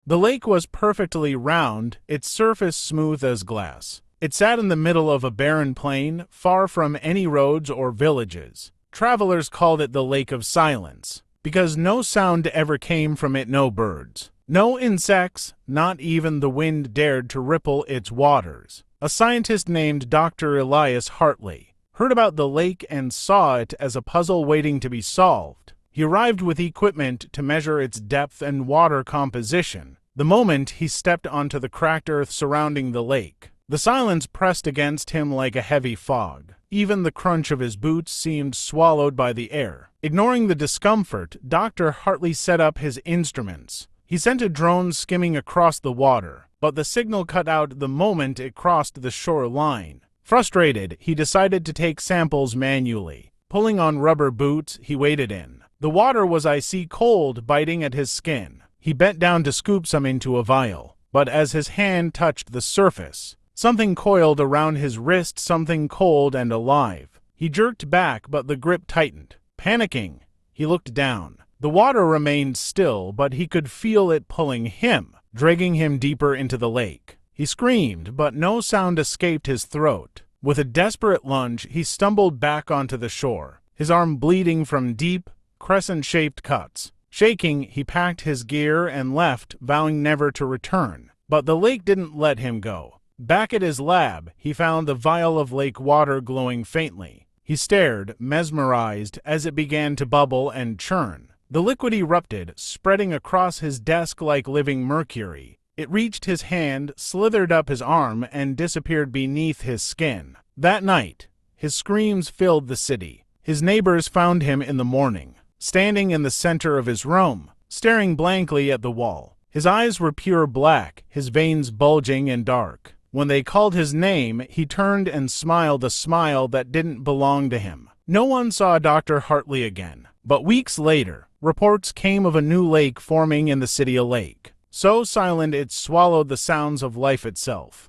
The lake was perfectly round, its surface smooth as glass. It sat in the middle of a barren plain, far from any roads or villages. Travelers called it the Lake of Silence, because no sound ever came from it, no birds, no insects, not even the wind dared to ripple its waters. A scientist named Dr. Elias Hartley heard about the lake and saw it as a puzzle waiting to be solved. He arrived with equipment to measure its depth and water composition. The moment he stepped onto the cracked earth surrounding the lake, the silence pressed against him like a heavy fog. Even the crunch of his boots seemed swallowed by the air. Ignoring the discomfort, Dr. Hartley set up his instruments. He sent a drone skimming across the water, but the signal cut out the moment it crossed the shoreline. Frustrated, he decided to take samples manually. Pulling on rubber boots, he waded in. The water was icy cold, biting at his skin. He bent down to scoop some into a vial, but as his hand touched the surface, something coiled around his wrist, something cold and alive. He jerked back, but the grip tightened. Panicking, he looked down. The water remained still, but he could feel it pulling him, dragging him deeper into the lake. He screamed, but no sound escaped his throat. With a desperate lunge, he stumbled back onto the shore, his arm bleeding from deep, crescent-shaped cuts. Shaking, he packed his gear and left, vowing never to return. But the lake didn't let him go. Back at his lab, he found the vial of lake water glowing faintly. He stared, mesmerized, as it began to bubble and churn. The liquid erupted, spreading across his desk like living mercury. It reached his hand, slithered up his arm, and disappeared beneath his skin. That night, his screams filled the city. His neighbors found him in the morning, standing in the center of his room, staring blankly at the wall. His eyes were pure black, his veins bulging and dark. When they called his name, he turned and smiled a smile that didn't belong to him. No one saw Dr. Hartley again. But weeks later, reports came of a new lake forming in the city, a lake so silent it swallowed the sounds of life itself.